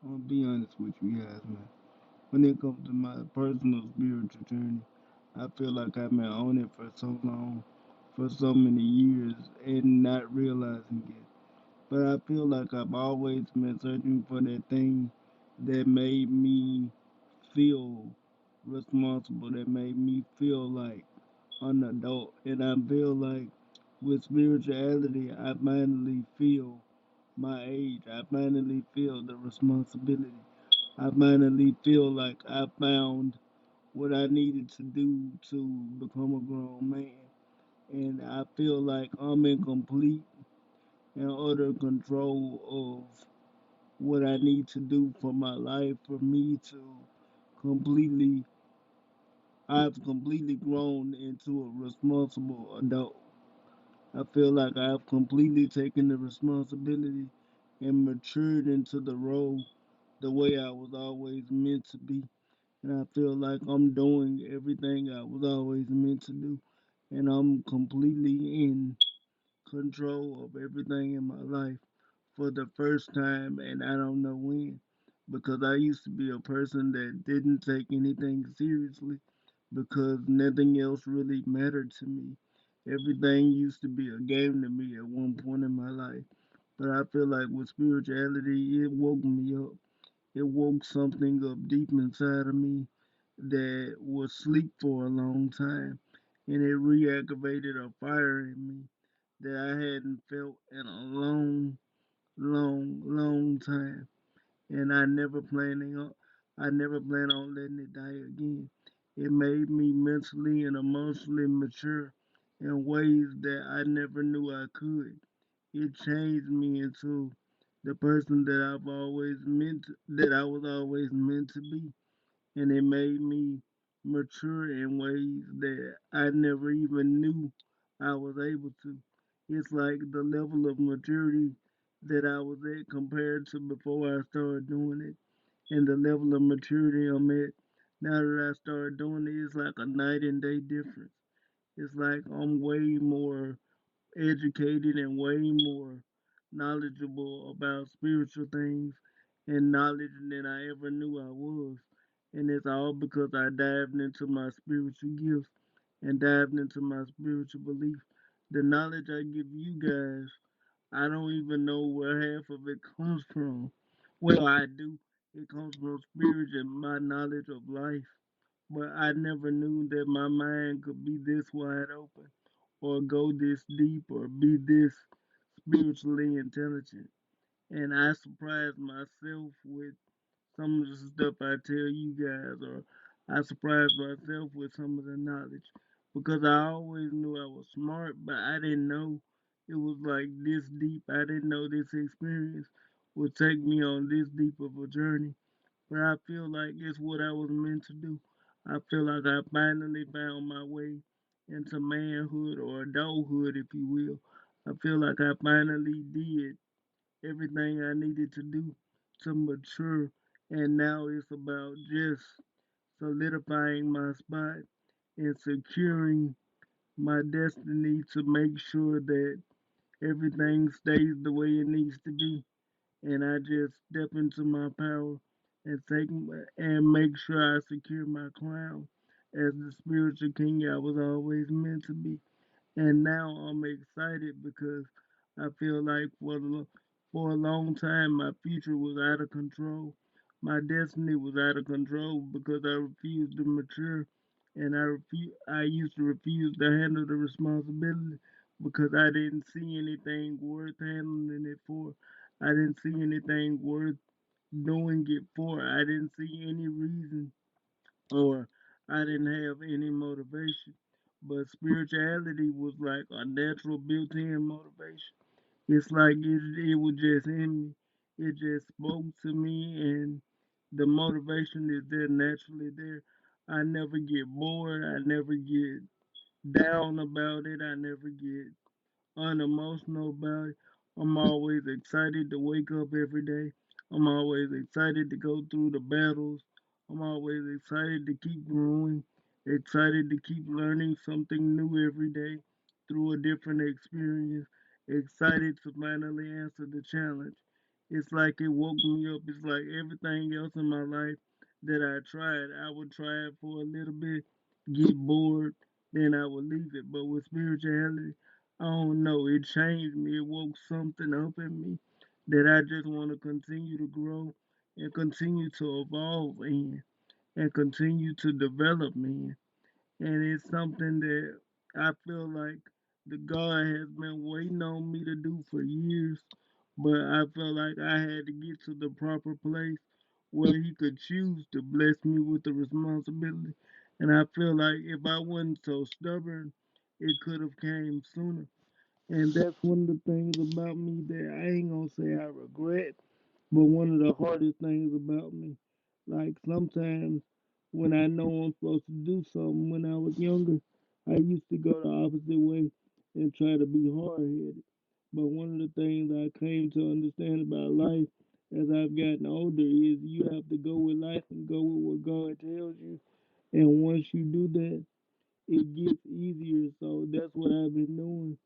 I'm gonna be honest with you guys, man. When it comes to my personal spiritual journey, I feel like I've been on it for so long, for so many years, and not realizing it. But I feel like I've always been searching for that thing that made me feel responsible, that made me feel like an adult. And I feel like with spirituality, I finally feel my age. I finally feel the responsibility. I finally feel like I found what I needed to do to become a grown man. And I feel like I'm in complete and utter control of what I need to do for my life for me to completely, I've completely grown into a responsible adult. I feel like I've completely taken the responsibility and matured into the role the way I was always meant to be. And I feel like I'm doing everything I was always meant to do. And I'm completely in control of everything in my life for the first time, and I don't know when. Because I used to be a person that didn't take anything seriously because nothing else really mattered to me. Everything used to be a game to me at one point in my life. But I feel like with spirituality, it woke me up. It woke something up deep inside of me that was asleep for a long time. And it reactivated a fire in me that I hadn't felt in a long time. And I never plan on letting it die again. It made me mentally and emotionally mature in ways that I never knew I could. It changed me into the person that I was always meant to be, and it made me mature in ways that I never even knew I was able to. It's like the level of maturity that I was at compared to before I started doing it, and the level of maturity I'm at now that I started doing it is like a night and day difference. It's like I'm way more educated and way more knowledgeable about spiritual things and knowledge than I ever knew I was. And it's all because I dived into my spiritual gifts and dived into my spiritual belief. The knowledge I give you guys, I don't even know where half of it comes from. Well, I do. It comes from spirit and my knowledge of life. But I never knew that my mind could be this wide open or go this deep or be this spiritually intelligent. And I surprised myself with some of the stuff I tell you guys, or I surprised myself with some of the knowledge because I always knew I was smart, but I didn't know it was like this deep. I didn't know this experience would take me on this deep of a journey. But I feel like it's what I was meant to do. I feel like I finally found my way into manhood or adulthood, if you will. I feel like I finally did everything I needed to do to mature, and now it's about just solidifying my spot and securing my destiny to make sure that everything stays the way it needs to be. And I just step into my power and take and make sure I secure my crown as the spiritual king I was always meant to be. And now I'm excited because I feel like for a long time my future was out of control. My destiny was out of control because I refused to mature, and I used to refuse to handle the responsibility because I didn't see anything worth handling it for. I didn't see anything worth doing it for. I didn't see any reason or I didn't have any motivation. But spirituality was like a natural built in motivation. It's like it was just in me. It just spoke to me, and the motivation is there naturally there. I never get bored. I never get down about it. I never get unemotional about it. I'm always excited to wake up every day. I'm always excited to go through the battles. I'm always excited to keep growing, excited to keep learning something new every day through a different experience, excited to finally answer the challenge. It's like it woke me up. It's like everything else in my life that I tried, I would try it for a little bit, get bored, then I would leave it. But with spirituality, I don't know. It changed me. It woke something up in me that I just want to continue to grow and continue to evolve in and continue to develop me. And it's something that I feel like the God has been waiting on me to do for years, but I felt like I had to get to the proper place where He could choose to bless me with the responsibility. And I feel like if I wasn't so stubborn, it could have came sooner. And that's one of the things about me that I ain't gonna say I regret, but one of the hardest things about me, like sometimes when I know I'm supposed to do something when I was younger, I used to go the opposite way and try to be hard headed. But one of the things I came to understand about life as I've gotten older is you have to go with life and go with what God tells you. And once you do that, it gets easier. So that's what I've been doing.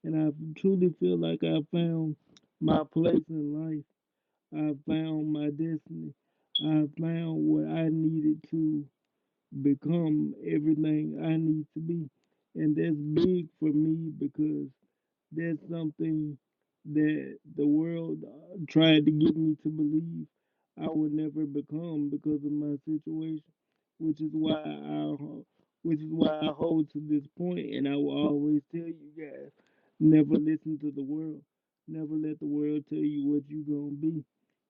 And I truly feel like I found my place in life. I found my destiny. I found what I needed to become everything I need to be. And that's big for me because that's something that the world tried to get me to believe I would never become because of my situation, which is why I hold to this point, and I will always tell you guys, never listen to the world, never let the world tell you what you gonna be.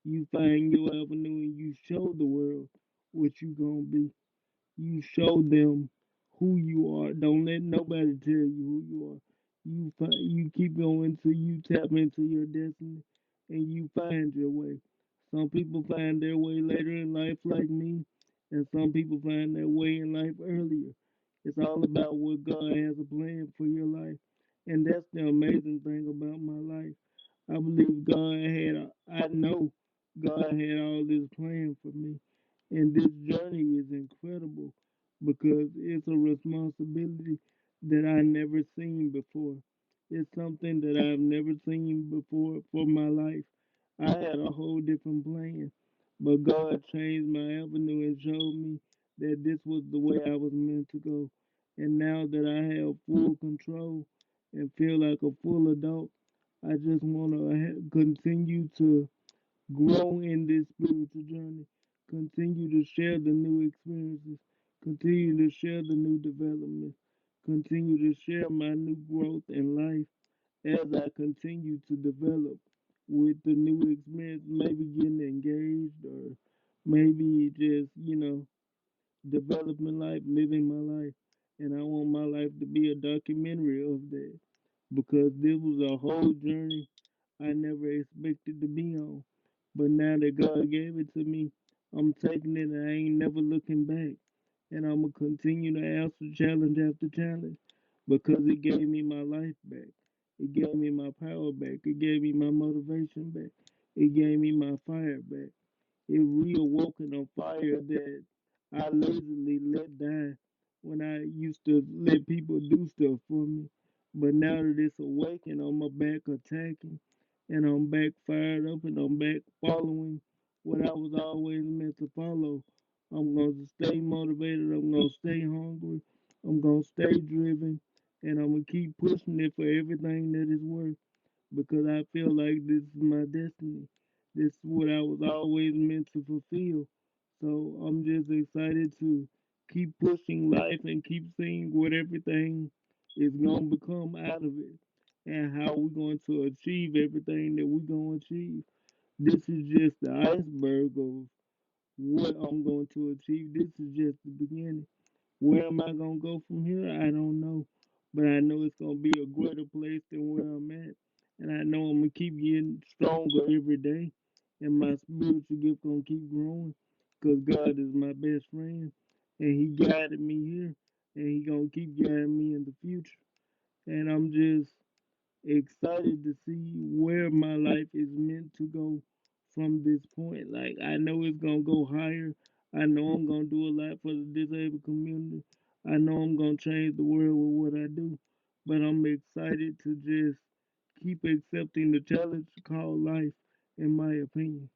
You find your avenue and you show the world what you gonna be. You show them who you are. Don't let nobody tell you who you are. You keep going till you tap into your destiny and you find your way. Some people find their way later in life like me, and some people find their way in life earlier. It's all about what God has a plan for your life. And that's the amazing thing about my life. I believe I know God had all this plan for me. And this journey is incredible because it's a responsibility that I never seen before. It's something that I've never seen before for my life. I had a whole different plan, but God changed my avenue and showed me that this was the way I was meant to go. And now that I have full control and feel like a full adult, I just want to continue to grow in this spiritual journey, continue to share the new experiences, continue to share the new developments, continue to share my new growth in life as I continue to develop with the new experience, maybe getting engaged or maybe just, developing life, living my life. And I want my life to be a documentary of that because this was a whole journey I never expected to be on. But now that God gave it to me, I'm taking it and I ain't never looking back. And I'm going to continue to answer challenge after challenge because it gave me my life back. It gave me my power back. It gave me my motivation back. It gave me my fire back. It reawoken a fire that I lazily let die when I used to let people do stuff for me. But now that it's awakened, I'm back attacking and I'm back fired up and I'm back following what I was always meant to follow. I'm going to stay motivated. I'm going to stay hungry. I'm going to stay driven. And I'm going to keep pushing it for everything that it's worth because I feel like this is my destiny. This is what I was always meant to fulfill. So I'm just excited to keep pushing life and keep seeing what everything is going to become out of it and how we're going to achieve everything that we're going to achieve. This is just the iceberg of what I'm going to achieve. This is just the beginning. Where am I gonna go from here? I don't know, but I know it's gonna be a greater place than where I'm at, and I know I'm gonna keep getting stronger every day, and my spiritual gift gonna keep growing, cause God is my best friend, and He guided me here, and He gonna keep guiding me in the future, and I'm just excited to see where my life is meant to go from this point. Like I know it's gonna go higher. I know I'm gonna do a lot for the disabled community. I know I'm gonna change the world with what I do. But I'm excited to just keep accepting the challenge called life in my opinion.